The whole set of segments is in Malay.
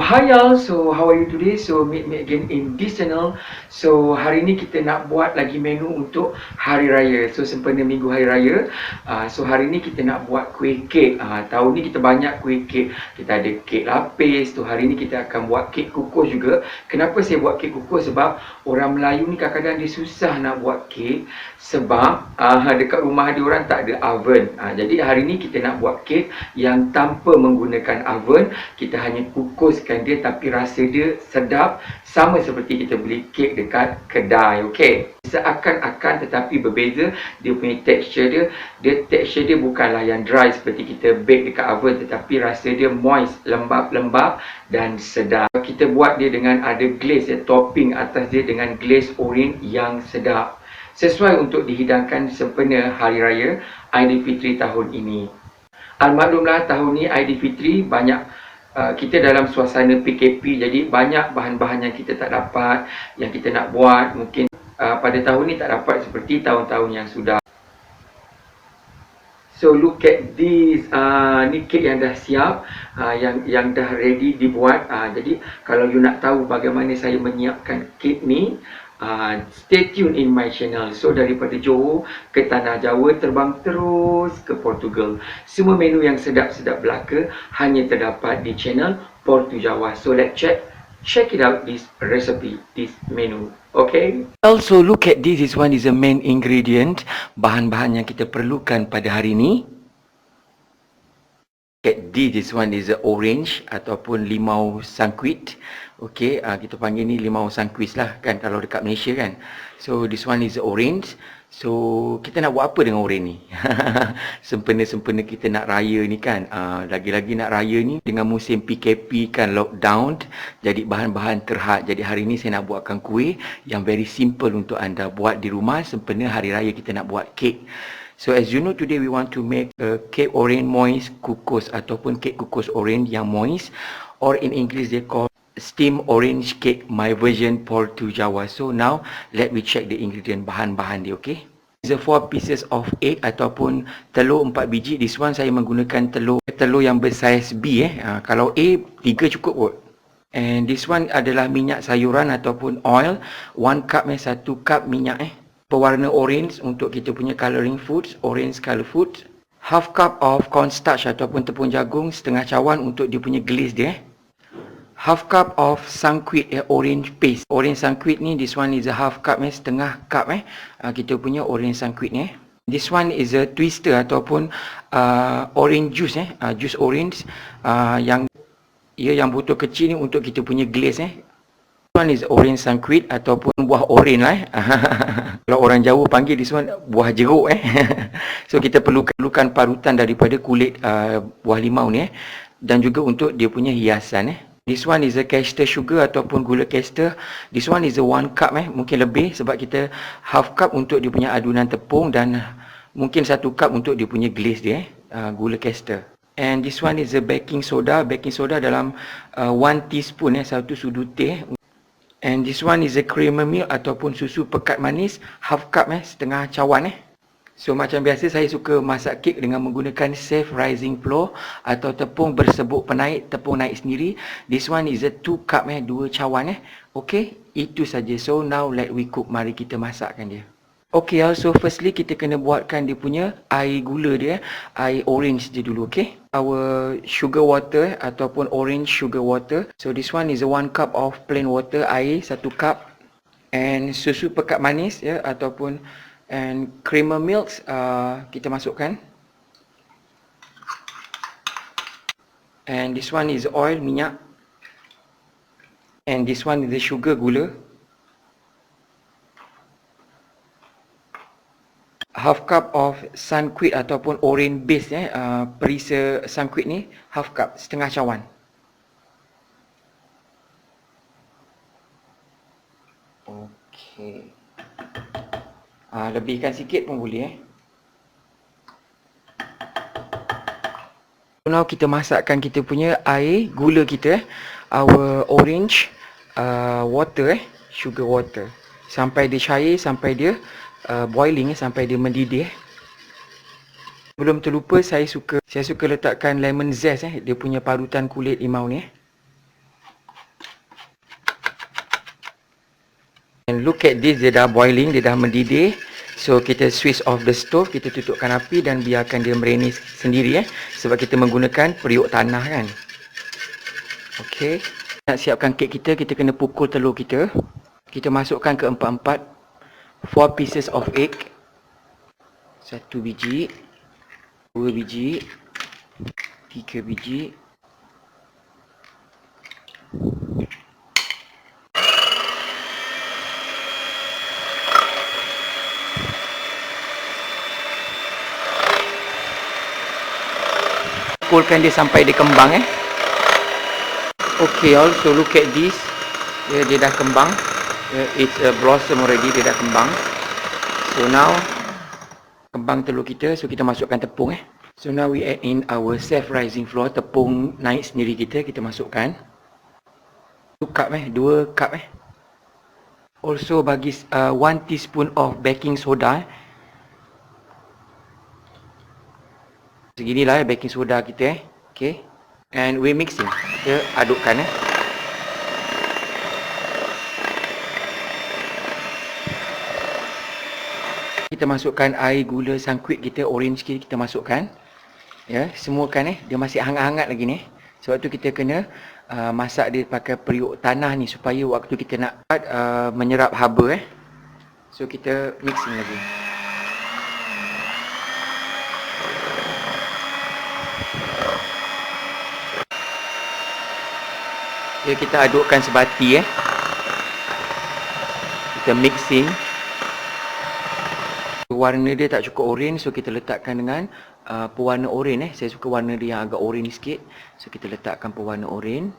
Hi y'all, so how are you today? So meet me again in this channel. So hari ni kita nak buat lagi menu untuk Hari Raya. So sempena Minggu Hari Raya, so hari ni kita nak buat kuih kek. Tahun ni kita banyak kuih kek. Kita ada kek lapis. Tu hari ni kita akan buat kek kukus juga. Kenapa saya buat kek kukus? Sebab orang Melayu ni kadang-kadang dia susah nak buat kek sebab dekat rumah dia orang tak ada oven. Jadi hari ni kita nak buat kek yang tanpa menggunakan oven. Kita hanya kukuskan dia tapi rasa dia sedap sama seperti kita beli kek dekat kedai. Okey. Seakan-akan tetapi berbeza dia punya tekstur dia. Tekstur dia bukanlah yang dry seperti kita bake dekat oven, tetapi rasa dia moist, lembap-lembap dan sedap. Kita buat dia dengan ada glaze topping atas dia dengan glaze orange yang sedap. Sesuai untuk dihidangkan sempena Hari Raya Aidilfitri tahun ini. Almaklumlah tahun ni Aidilfitri banyak kita dalam suasana PKP, jadi banyak bahan-bahan yang kita tak dapat, yang kita nak buat mungkin pada tahun ni tak dapat seperti tahun-tahun yang sudah. So look at this, ni kek yang dah siap, yang dah ready dibuat. Jadi kalau you nak tahu bagaimana saya menyiapkan kek ni, stay tune in my channel. So daripada Johor ke Tanah Jawa, terbang terus ke Portugal. Semua menu yang sedap-sedap belaka hanya terdapat di channel Portu Jawa. So let's check it out, this recipe, this menu. Okay. Also look at this one is the main ingredient, bahan-bahan yang kita perlukan pada hari ini. Look at this one is the orange ataupun limau sangkuit. Okay, kita panggil ni limau sangkuis lah kan kalau dekat Malaysia kan. So this one is the orange. So kita nak buat apa dengan orange ni? Sempena-sempena kita nak raya ni kan, lagi-lagi nak raya ni dengan musim PKP kan, lockdown, jadi bahan-bahan terhad. Jadi hari ni saya nak buatkan kuih yang very simple untuk anda buat di rumah sempena hari raya kita nak buat kek. So as you know, today we want to make a cake orange moist kukus ataupun kek kukus orange yang moist, or in English they call steam orange cake, my version Portu Jawa. So now let me check the ingredient, bahan-bahan dia. Okay, the 4 pieces of egg ataupun telur 4 biji. This one saya menggunakan telur yang bersaiz B. Kalau A 3 cukup kot. And this one adalah minyak sayuran ataupun oil, 1 cup 1 cup minyak pewarna orange untuk kita punya colouring foods, orange colour food. Half cup of cornstarch ataupun tepung jagung, setengah cawan untuk dia punya glaze dia. Half cup of sangkuit orange paste. Orange sangkuit ni, this one is a half cup setengah cup kita punya orange sangkuit ni. This one is a twister ataupun orange juice juice orange yang botol kecil ni untuk kita punya glaze This one is orange sangkuit ataupun buah orange lah Kalau orang Jawa panggil this one buah jeruk So kita perlukan parutan daripada kulit buah limau ni dan juga untuk dia punya hiasan This one is a caster sugar ataupun gula caster. This one is a 1 cup mungkin lebih sebab kita half cup untuk dia punya adunan tepung dan mungkin 1 cup untuk dia punya glaze dia gula caster. And this one is a baking soda. Baking soda dalam 1 teaspoon 1 sudu teh. And this one is a creamer milk ataupun susu pekat manis, half cup setengah cawan So macam biasa saya suka masak kek dengan menggunakan safe rising flour atau tepung bersebut penaik, tepung naik sendiri. This one is a 2 cup 2 cawan Okay, itu saja. So now let we cook. Mari kita masakkan dia. Okay, so firstly kita kena buatkan dia punya air gula dia, air orange je dulu. Okay, our sugar water ataupun orange sugar water. So this one is a 1 cup of plain water, air 1 cup, and susu pekat manis ataupun and creamer milk kita masukkan. And this one is oil, minyak. And this one is the sugar, gula. Half cup of sangkuit ataupun orange base perisa sangkuit ni, half cup, setengah cawan. Okay, lebihkan sikit pun boleh Now kita masakkan kita punya air gula kita, our orange water sugar water, sampai dia cair, sampai dia boiling, sampai dia mendidih. Belum terlupa saya suka letakkan lemon zest dia punya parutan kulit limau ni And look at this, dia dah boiling, dia dah mendidih. So kita switch off the stove, kita tutupkan api dan biarkan dia merenih sendiri sebab kita menggunakan periuk tanah kan. Okey. Nak siapkan kek kita, kita kena pukul telur kita. Kita masukkan ke empat-empat 4 pieces of egg. 1 biji, 2 biji, 3 biji. Pukulkan dia sampai dia kembang Okay, also look at this. Dia dah kembang. It's a blossom already, dia dah kembang. So now kembang telur kita, so kita masukkan tepung So now we add in our self rising flour, tepung naik sendiri kita masukkan. 2 cup Also bagi 1 teaspoon of baking soda. Seginilah baking soda kita Okay. And we mixing. Kita adukkan Kita masukkan air gula sangkuit kita, orange kita masukkan. Semuakan dia masih hangat-hangat lagi Sebab tu kita kena masak dia pakai periuk tanah ni supaya waktu kita nak menyerap haba So kita mixing lagi. Kita adukkan sebati Kita mixing. Warna dia tak cukup orange, so kita letakkan dengan pewarna orange Saya suka warna dia yang agak orange sikit, so kita letakkan pewarna orange.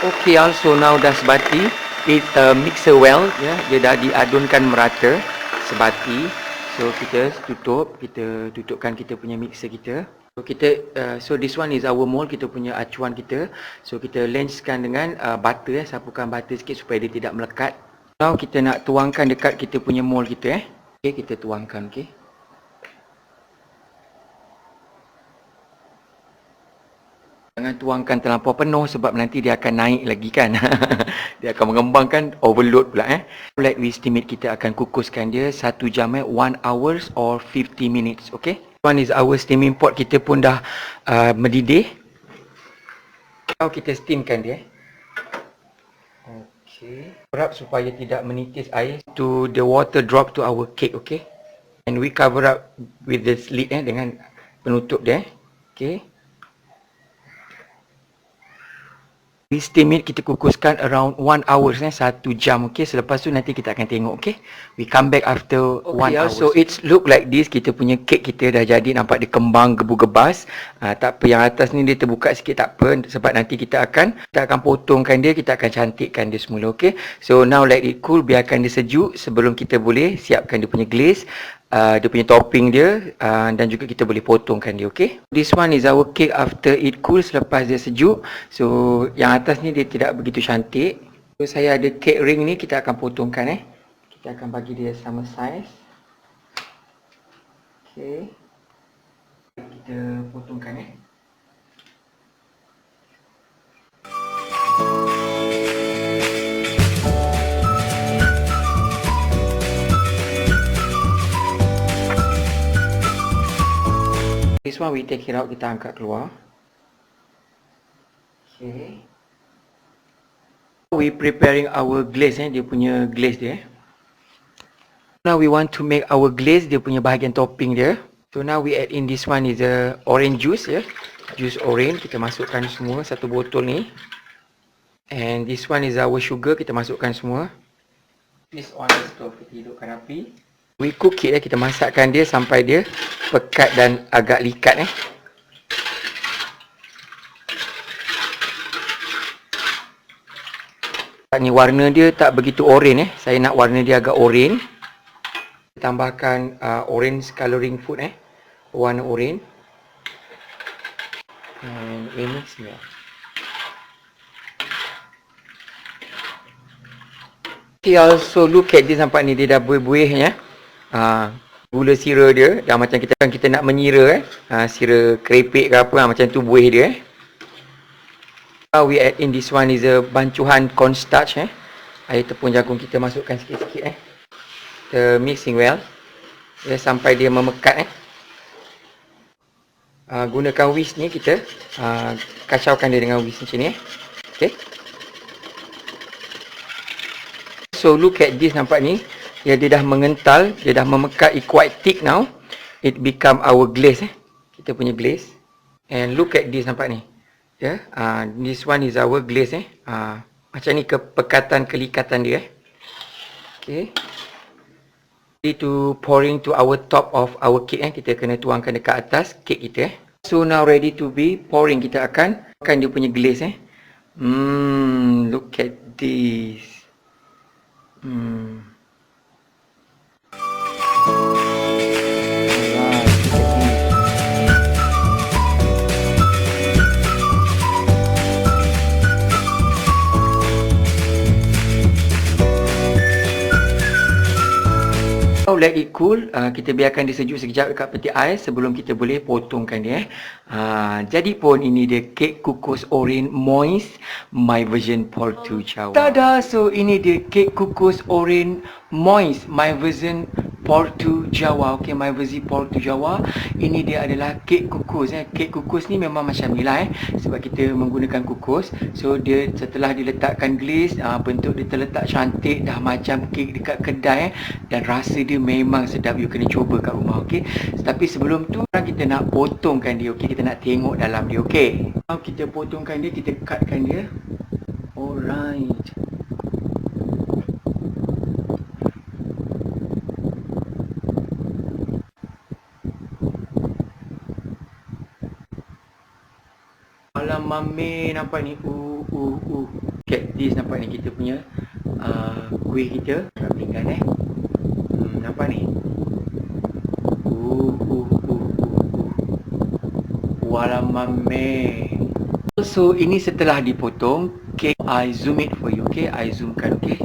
Okay, also now dah sebati. It mixer well, dia dah diadunkan merata sebati. So kita tutupkan kita punya mixer kita. So this one is our mold, kita punya acuan kita. So kita lenskan dengan butter sapukan butter sikit supaya dia tidak melekat. Now kita nak tuangkan dekat kita punya mold kita Okay, kita tuangkan Jangan tuangkan terlampau penuh sebab nanti dia akan naik lagi kan. Dia akan mengembangkan, overload pula Like we estimate kita akan kukuskan dia 1 jam 1 hours or 50 minutes Okay. One is our steaming pot, kita pun dah mendidih. Now kita steamkan dia Okay. Harap supaya tidak menitis air to the water drop to our cake Okay. And we cover up with this lid dengan penutup dia Okay. We steam it, kita kukuskan around 1 hours 1 jam Okay. Selepas tu nanti kita akan tengok Okay. We come back after 1 hour. So it's look like this. Kita punya cake kita dah jadi, nampak dia kembang gebu-gebas. Tak apa, yang atas ni dia terbuka sikit tak apa, sebab nanti kita akan potongkan dia, kita akan cantikkan dia semula Okay. So now let it cool, biarkan dia sejuk sebelum kita boleh siapkan dia punya glaze, dia punya topping dia, dan juga kita boleh potongkan dia Okay. This one is our cake after it cool, selepas dia sejuk. So yang atas ni dia tidak begitu cantik. So saya ada cake ring ni, kita akan potongkan Kita akan bagi dia sama size Okay. Kita potongkan This one we take it out, kita angkat keluar. Okay. We preparing our glaze dia punya glaze dia. Now we want to make our glaze, dia punya bahagian topping dia. So now we add in this one is a orange juice Juice orange, kita masukkan semua 1 botol ni. And this one is our sugar, kita masukkan semua. This on the stove, kita hidupkan api. We cook it kita masakkan dia sampai dia pekat dan agak likat Ni warna dia tak begitu orange Saya nak warna dia agak orange. Tambahkan orange coloring food warna orange. And we mix ni. Okay, also look at this, nampak ni dia dah buih-buih Gula sira dia, dah macam kita nak menyira sira kerepek ke apa, macam tu buih dia. We add in this one is a bancuhan cornstarch. Air tepung jagung kita masukkan sikit-sikit. Kita mixing well sampai dia memekat. Gunakan whisk ni, kita kacaukan dia dengan whisk macam ni. Okay. So look at this, nampak ni, dia dah mengental, dia dah memekat, it quite thick now. It become our glaze. Kita punya glaze. And look at this, nampak ni. This one is our glaze. Macam ni kepekatan, kelikatan dia. Okay. Ready to pouring to our top of our cake. Kita kena tuangkan dekat atas cake kita. So now ready to be pouring. Kita akan dia punya glaze. Look at this. Let it cool, kita biarkan dia sejuk sekejap dekat peti ais sebelum kita boleh potongkan dia. Jadi pun ini dia kek kukus oren moist my version Portu Jawa. Tada! So ini dia kek kukus oren moist my version Portu Jawa. Okay, my versi Portu Jawa. Ini dia adalah kek kukus. Kek kukus ni memang macam ni lah sebab kita menggunakan kukus. So dia setelah diletakkan glaze, bentuk dia terletak cantik, dah macam kek dekat kedai dan rasa dia memang sedap. You kena cuba kat rumah. Okay, tapi sebelum tu kita nak potongkan dia. Okay, kita nak tengok dalam dia. Okay, kita potongkan dia, kita cutkan dia. Alright. Mami nampak ni, Cat this, nampak ni kita punya kuih kita kat pinggan nampak ni. Wala mami. So ini setelah dipotong, okay, I zoom it for you. Okay, I zoomkan. Okay.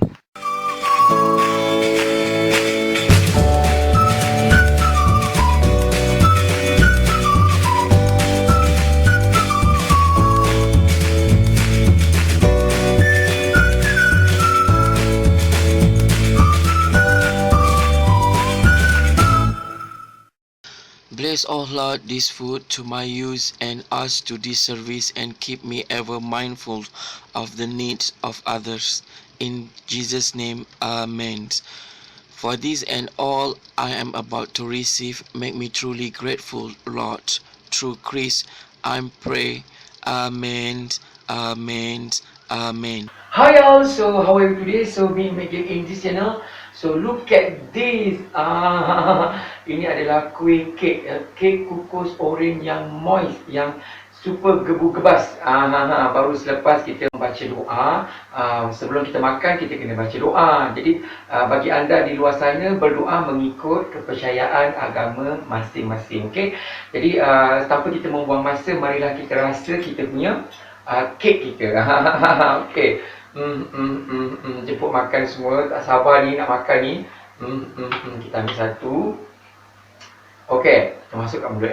Bless, O Lord, this food to my use and us to this service, and keep me ever mindful of the needs of others. In Jesus' name, Amen. For this and all I am about to receive, make me truly grateful, Lord. Through Christ, I pray. Amen. Amen. Amen. Hi all, so how are you today? So me making in this channel. So look at this. Ini adalah kuih kek, kek kukus oren yang moist, yang super gebu-gebas. Baru selepas kita membaca doa, sebelum kita makan kita kena baca doa. Jadi bagi anda di luar sana, berdoa mengikut kepercayaan agama masing-masing. Okay? Jadi tanpa kita membuang masa, marilah kita rasa kita punya kek kita. Okay. Jemput makan semua, tak sabar ni nak makan ni. Kita ambil satu. Okey, kita masuk kat mulut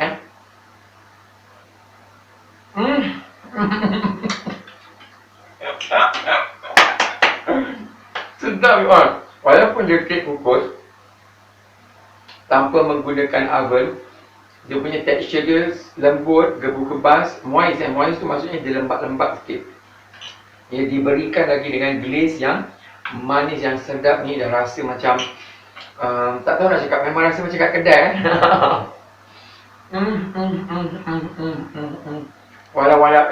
Sedap kan? Walaupun dia kek kukus tanpa menggunakan oven, dia punya tekstur dia lembut, gebu-gebas, moist. Moist tu maksudnya dia lembab-lembab sikit. Dia diberikan lagi dengan glaze yang manis, yang sedap ni. Dah rasa macam tak tahu nak cakap, memang rasa macam kat kedai Walau-walau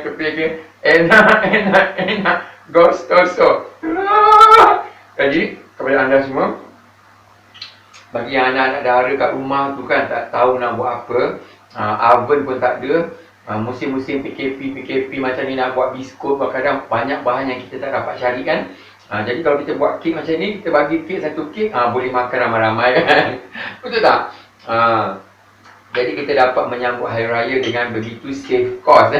kepik enak gostoso. Jadi kepada anda semua, bagi yang anak-anak dara kat rumah tu kan, tak tahu nak buat apa, oven pun tak ada, musim-musim PKP macam ni, nak buat biskut, kadang banyak bahan yang kita tak dapat cari kan. Jadi kalau kita buat kek macam ni, kita bagi kek satu kek, boleh makan ramai-ramai kan. Betul tak? Jadi kita dapat menyambut Hari Raya dengan begitu save cost.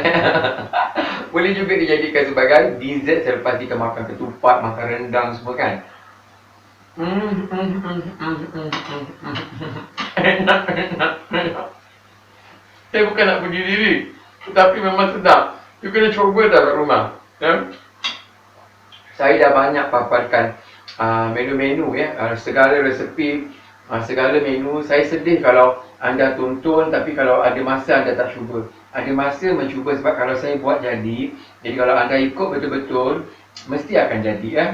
Boleh juga dijadikan sebagai dessert selepas kita makan ketupat, makan rendang semua kan. Enak, enak, enak. Saya bukan nak puji diri, tetapi memang sedap. You kena cuba dah kat rumah. Ya? Saya dah banyak paparkan menu-menu ya, segala resepi, segala menu. Saya sedih kalau anda tonton tapi kalau ada masa anda tak cuba. Ada masa mencuba sebab kalau saya buat jadi kalau anda ikut betul-betul mesti akan jadi ya.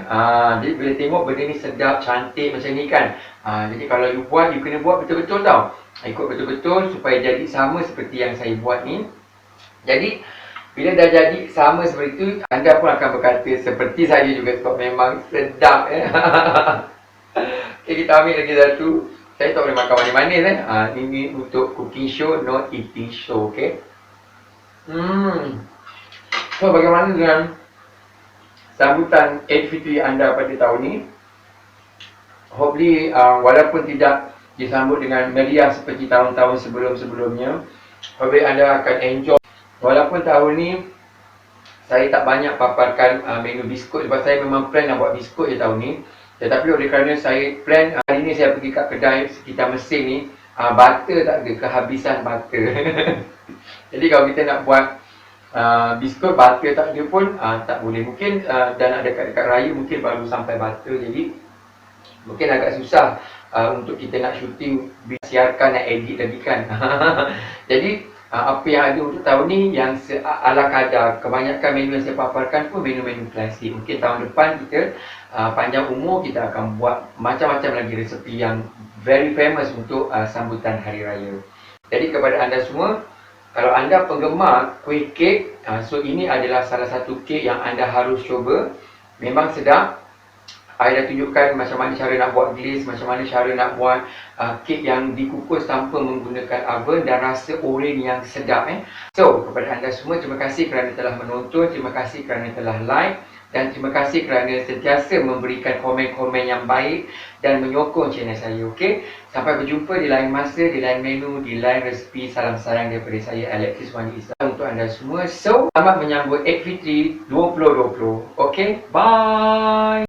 Jadi bila tengok benda ni sedap, cantik macam ni kan. Jadi kalau you buat, you kena buat betul-betul tau. Ikut betul-betul supaya jadi sama seperti yang saya buat ni. Jadi bila dah jadi sama seperti itu, anda pun akan berkata seperti saya juga sebab memang sedap ya. Okay, kita ambil lagi satu. Saya tak boleh makan manis-manis ini untuk cooking show, not eating show, okay? So bagaimana dengan sambutan Aidilfitri anda pada tahun ni? Hopefully walaupun tidak disambut dengan meriah seperti tahun-tahun sebelum-sebelumnya, hopefully anda akan enjoy. Walaupun tahun ni saya tak banyak paparkan menu biskut sebab saya memang plan nak buat biskut je tahun ni. Tetapi oleh kerana saya plan hari ni saya pergi kat kedai sekitar Mesir ni, butter tak ada, kehabisan butter. Jadi kalau kita nak buat biskut butter tak ada pun tak boleh. Mungkin dah nak dekat-dekat raya mungkin baru sampai butter, jadi mungkin agak susah untuk kita nak shooting, siarkan, nak edit lagi kan. Jadi apa yang ada untuk tahun ni yang ala kadar. Kebanyakan menu yang saya paparkan pun menu-menu klasik. Mungkin tahun depan kita panjang umur kita akan buat macam-macam lagi resepi yang very famous untuk sambutan hari raya. Jadi kepada anda semua, kalau anda penggemar kuih kek, so ini adalah salah satu kek yang anda harus cuba. Memang sedap. Saya dah tunjukkan macam mana cara nak buat glaze, macam mana cara nak buat kek yang dikukus tanpa menggunakan oven dan rasa oren yang sedap. So, kepada anda semua, terima kasih kerana telah menonton, terima kasih kerana telah like dan terima kasih kerana sentiasa memberikan komen-komen yang baik dan menyokong channel saya, okey? Sampai berjumpa di lain masa, di lain menu, di lain resepi. Salam sayang daripada saya, Alexis Wani Islam untuk anda semua. So, selamat menyambut Aidilfitri 2020. Okey, bye!